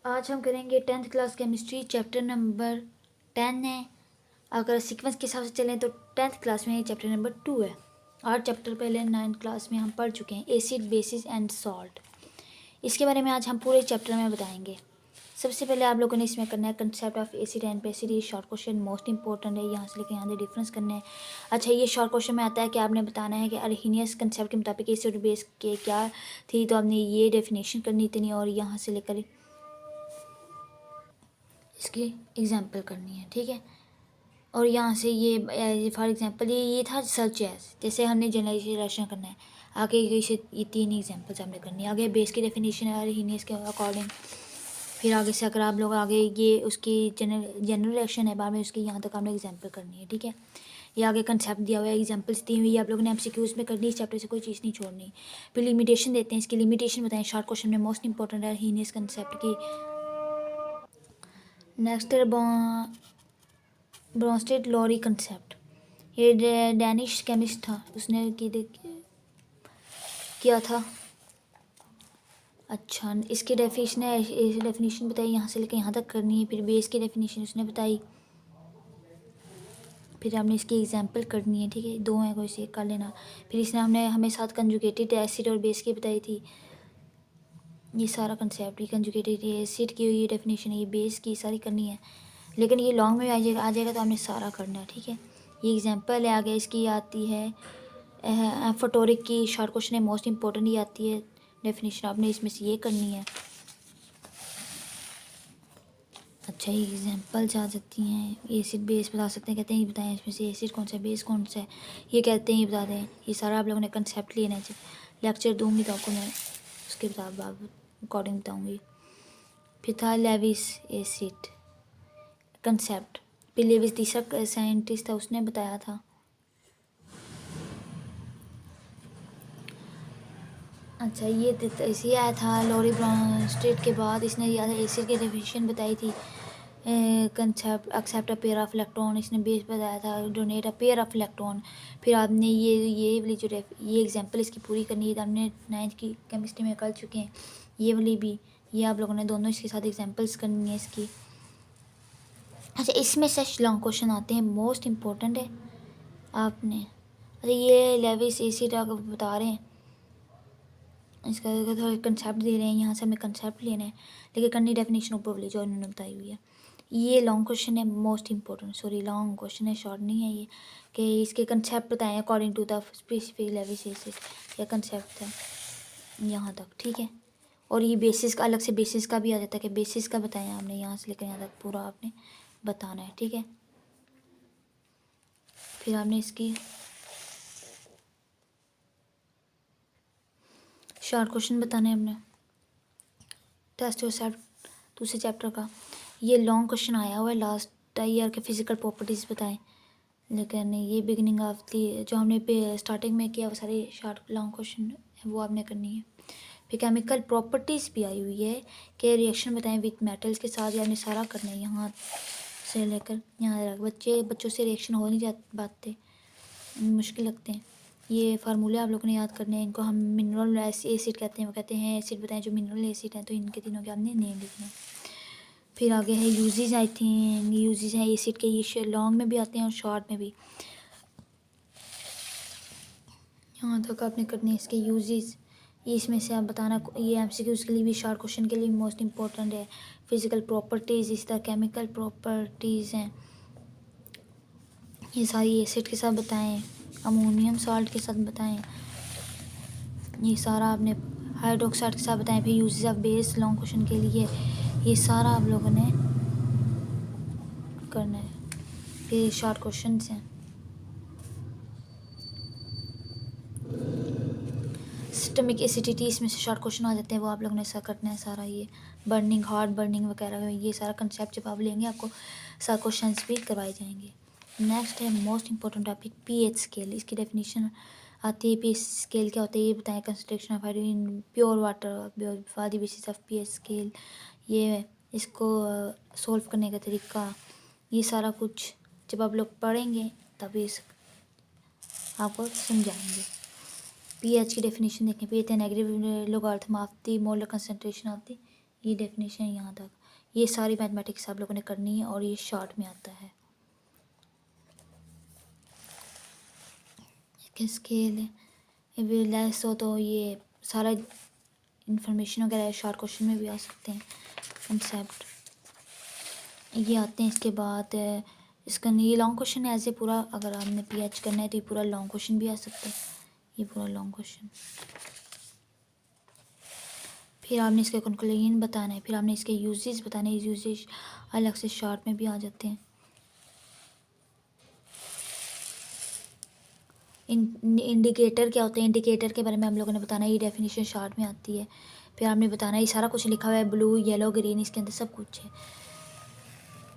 आज हम करेंगे 10th class chemistry chapter number 10 है। अगर सीक्वेंस के हिसाब से चलें तो 10th क्लास में चैप्टर नंबर 2 है। 8 चैप्टर पहले 9th क्लास में हम पढ़ चुके हैं, एसिड बेसिस एंड सॉल्ट। इसके बारे में आज हम पूरे चैप्टर में बताएंगे। सबसे पहले आप लोगों ने इसमें करना है concept of acid and bases. ये शॉर्ट क्वेश्चन मोस्ट इंपॉर्टेंट है, यहाँ से लेकर यहाँ से डिफरेंस करना है। अच्छा, ये शॉर्ट क्वेश्चन में आता है कि आपने बताना है कि अर्हीनियस कंसेप्ट के मुताबिक एसिड बेस के क्या थी, तो आपने ये डेफिनेशन करनी थी और यहाँ से लेकर इसकी एग्जाम्पल करनी है, ठीक है। और यहाँ से ये फॉर एग्जांपल ये था सच एज, जैसे हमने जनरलाइजेशन करना है। आगे ये 3 एग्जांपल्स हमने करनी है। आगे बेस की डेफिनेशन है अर्हीनियस के अकॉर्डिंग। फिर आगे से अगर आप लोग आगे ये उसकी जनरलाइजेशन है, बाद में उसकी यहाँ तक हमने एग्जांपल करनी है, ठीक है। ये आगे कंसेप्ट दिया हुआ है, एग्जांपल्स दी हुई है, आप लोगों ने एमसीक्यूज में करनी है। इस चैप्टर से कोई चीज़ नहीं छोड़नी। फिर लिमिटेशन देते हैं, इसकी लिमिटेशन बताएं। शॉर्ट क्वेश्चन में मोस्ट इंपॉर्टेंट है अर्हीनियस कंसेप्ट की। Next Bronsted Lowry concept. ये डैनिश केमिस्ट था, उसने किया था। अच्छा, इसकी डेफिनेशन बताई, यहाँ से लेकर यहाँ तक करनी है। फिर बेस की डेफिनेशन उसने बताई, फिर हमने इसकी एग्जांपल करनी है, ठीक है। 2 हैं, कोई से कर लेना। फिर इसने हमें साथ कंजुगेटेड एसिड और बेस की बताई थी। ये सारा कंसेप्ट, ये कंजुगेटेड एसिड की ये डेफिनेशन है, ये बेस की सारी करनी है। लेकिन ये लॉन्ग में आ जाएगा तो हमने सारा करना है, ठीक है। ये एग्जांपल है। आगे इसकी आती है फोटोरिक की शॉर्ट क्वेश्चन है, मोस्ट इंपॉर्टेंट ही आती है डेफिनेशन, आपने इसमें से ये करनी है। अच्छा, ये एग्जांपल्स आ जाती हैं। एसिड बेस बता सकते हैं, कहते हैं ये बताएं इसमें से एसिड कौन सा है, बेस कौन सा है, ये कहते हैं ये बता दें। ये सारा आप लोगों ने कंसेप्ट लेना है। लेक्चर दूंगी तो आपको मैं उसके अकॉर्डिंग बताऊँगी। फिर था लेविस एसिड कंसेप्ट। फिर लेविस तीसरा साइंटिस्ट था, उसने बताया था। अच्छा, ये ऐसे आया था लॉरी ब्रॉन्स्टेड के बाद, इसने दिया था एसिड की डेफिनेशन बताई थी। Concept accept a pair of electron, इसने बेस बताया था donate a pair of electron. फिर आपने ये वाली ये एग्जांपल इसकी पूरी करनी है, तो हमने 9th की केमिस्ट्री में कर चुके हैं। ये वाली भी, ये आप लोगों ने दोनों इसके साथ एग्जांपल्स करनी है इसकी। अच्छा, इसमें से लॉन्ग क्वेश्चन आते हैं, मोस्ट इम्पोर्टेंट है आपने। अच्छा, ये लेविस एसिड आप बता रहे हैं, इसका थोड़ा कंसेप्ट दे रहे हैं, यहाँ से हमें कंसेप्ट लेना है, लेकिन करनी डेफिनेशन ऊपर वाली जो इन्होंने बताई हुई है। ये लॉन्ग क्वेश्चन है, most important, sorry long question है, शॉर्ट नहीं है ये। कि इसके कंसेप्ट बताएं according to the specific Lewis acid, या कंसेप्ट है यहाँ तक, ठीक है। और ये बेसिस का अलग से बेसिस का भी आ जाता है कि बेसिस का बताया आपने, यहाँ से लेकर यहाँ तक पूरा आपने बताना है, ठीक है। फिर आपने इसकी शॉर्ट क्वेश्चन बताने हैं हमने टेस्ट योरसेल्फ दूसरे चैप्टर का। ये लॉन्ग क्वेश्चन आया हुआ है लास्ट ईयर के फिजिकल प्रॉपर्टीज़ बताएं, लेकिन ये बिगिनिंग ऑफ दी जो हमने स्टार्टिंग में किया वो सारे शॉर्ट लॉन्ग क्वेश्चन है, वो आपने करनी है। फिर केमिकल प्रॉपर्टीज़ भी आई हुई है कि रिएक्शन बताएं विथ मेटल्स के साथ, ये आपने सारा करना है यहाँ से लेकर यहाँ तक। बच्चों से रिएक्शन हो नहीं पाते, मुश्किल लगते हैं। ये फार्मूले आप लोगों ने याद करने हैं, इनको हम मिनरल एसिड कहते हैं। वो कहते हैं एसिड बताएं जो मिनरल एसिड हैं, तो इनके तीनों के आपने नेम लिखने हैं। फिर आगे है यूजेस, आई थिंक यूजेस हैं एसिड के, ये लॉन्ग में भी आते हैं और शॉर्ट में भी। यहाँ तक आपने करने हैं इसके यूजेस। इसमें से आप बताना, ये एमसीक्यूज़ के लिए भी, शॉर्ट क्वेश्चन के लिए भी मोस्ट इंपॉर्टेंट है। फिजिकल प्रॉपर्टीज़, इस तरह केमिकल प्रॉपर्टीज़ हैं, ये सारी एसिड के साथ बताएं, अमोनियम साल्ट के साथ बताएं, ये सारा आपने हाइड्रोक्साइड के साथ बताएं। फिर uses of base long question के लिए ये सारा आप लोगों ने करना है। फिर शॉर्ट क्वेश्चन हैं, सिस्टमिक एसिडिटी, इसमें से शॉर्ट क्वेश्चन आ जाते हैं, वो आप लोगों ने ऐसा करना है सारा। ये बर्निंग, हार्ट बर्निंग वगैरह, ये सारा कंसेप्ट जब आप लेंगे आपको सारे क्वेश्चन भी करवाए जाएंगे। नेक्स्ट है most important topic pH scale. इसकी डेफिनेशन आती है। पीएच स्केल क्या होता है ये बताएं। Concentration of hydrogen in pure water for the basis of pH scale, ये इसको सॉल्व करने का तरीका, ये सारा कुछ जब आप लोग पढ़ेंगे तभी आपको समझाएंगे। पीएच की डेफिनेशन देखें। पीएच है negative logarithm of the molar concentration of the ये डेफिनेशन यहाँ तक, ये सारी मैथमेटिक्स आप लोगों ने करनी है और ये शॉर्ट में आता है। स्केल लेस हो तो ये सारा इंफॉर्मेशन वगैरह शॉर्ट क्वेश्चन में भी आ सकते हैं। कंसेप्ट ये आते हैं। इसके बाद इसका ये लॉन्ग क्वेश्चन है, ऐसे पूरा अगर आपने पीएच करना है तो ये पूरा लॉन्ग क्वेश्चन भी आ सकता है, ये पूरा लॉन्ग क्वेश्चन। फिर आपने इसके कंक्लूजन बताना है, फिर आपने इसके यूजेस बताने हैं, यूजेस अलग से शॉर्ट में भी आ जाते हैं। इंडिकेटर क्या होते हैं, इंडिकेटर के बारे में हम लोगों ने बताना है, ये डेफिनेशन शॉर्ट में आती है। फिर आपने बताना है, ये सारा कुछ लिखा हुआ है, ब्लू येलो ग्रीन, इसके अंदर सब कुछ है।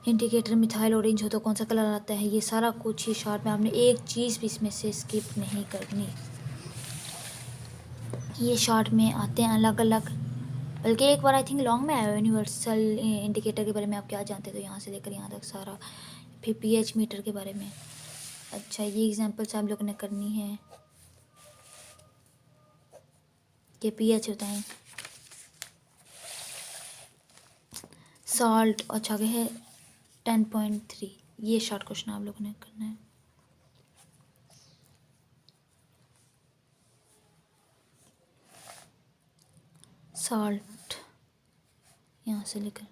इंडिकेटर मिथाइल ऑरेंज हो तो कौन सा कलर आता है, ये सारा कुछ ही शॉर्ट में, आपने एक चीज़ भी इसमें से स्किप नहीं करनी। ये शॉर्ट में आते हैं अलग अलग, बल्कि एक बार आई थिंक लॉन्ग में आया है यूनिवर्सल इंडिकेटर के बारे में आप क्या जानते हैं, तो यहाँ से लेकर यहाँ तक सारा। फिर पीएच मीटर के बारे में। अच्छा, ये एग्जांपल्स आप लोगों ने करनी है कि पीएच बताएं। सॉल्ट अच्छा आगे है 10.3, ये शॉर्ट क्वेश्चन आप लोगों ने करना है। सॉल्ट यहाँ से लेकर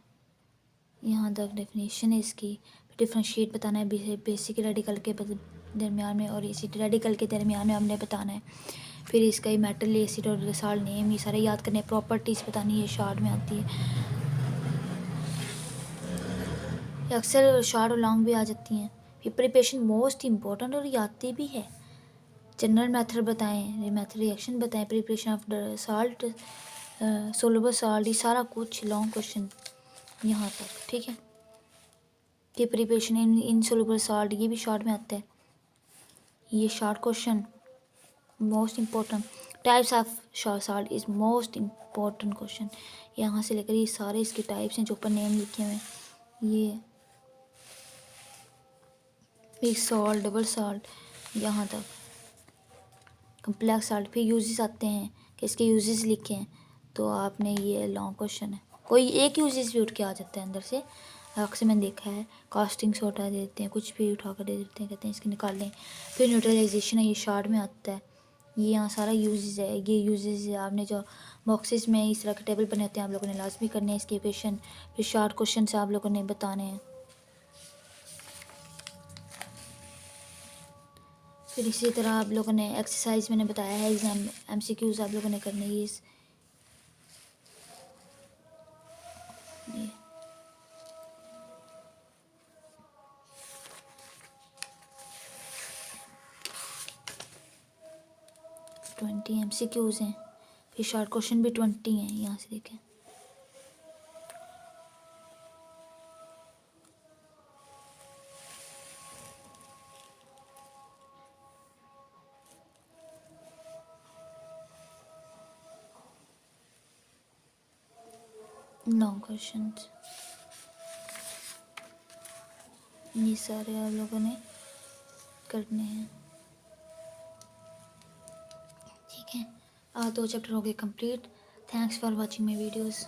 यहाँ तक डेफिनेशन है इसकी। डिफरेंशिएट बताना है बेसिक रेडिकल के दरमियान में और एसिड रेडिकल के दरमियान में हमने बताना है। फिर इसका ही मेटल एसिड और सॉल्ट नेम ये सारे याद करने, प्रॉपर्टीज़ बतानी है, शॉर्ट में आती है। अक्सर शॉर्ट और लॉन्ग भी आ जाती हैं। फिर प्रिपरेशन मोस्ट इम्पोर्टेंट और ये आती भी है। जनरल मेथड बताएं, मेथड रिएक्शन बताएं, preparation of salt, soluble salt, ये सारा कुछ लॉन्ग क्वेश्चन यहाँ तक, ठीक है। कि प्रिपरेशन इन इनसोलुबल साल्ट, ये भी शॉर्ट में आता है, ये short question most important. Types of salt is most important question. यहाँ से लेकर ये सारे इसके टाइप्स हैं जो ऊपर नेम लिखे हुए हैं। ये बिग सॉल्ट, डबल सॉल्ट, यहाँ तक कम्प्लेक्स सॉल्ट। फिर यूजेस आते हैं कि इसके यूजेस लिखे हैं, तो आपने ये लॉन्ग क्वेश्चन है, कोई एक यूजेस भी उठ के आ जाता है अंदर से। अक्सर मैंने देखा है कास्टिंग सोडा दे देते हैं, कुछ भी उठा कर दे देते हैं, कहते हैं इसके निकाल लें। फिर न्यूट्रलाइजेशन है, ये शॉर्ट में आता है। ये यहाँ सारा यूजेस है, ये यूजेस है। आपने जो बॉक्सेस में इस तरह के टेबल बने होते हैं, आप लोगों ने लाजमी करने हैं इसके इक्वेशन। फिर शॉर्ट क्वेश्चन से आप लोगों ने बताने हैं। फिर इसी तरह आप लोगों ने एक्सरसाइज मैंने बताया है, एग्जाम एमसीक्यूज आप लोगों ने करने ये 20 एमसीक्यूज हैं। फिर शॉर्ट क्वेश्चन भी 20 हैं, यहाँ से देखें। लॉन्ग क्वेश्चन ये सारे आप लोगों ने करने हैं, ठीक है। 2 चैप्टर हो गए complete. Thanks for watching my videos.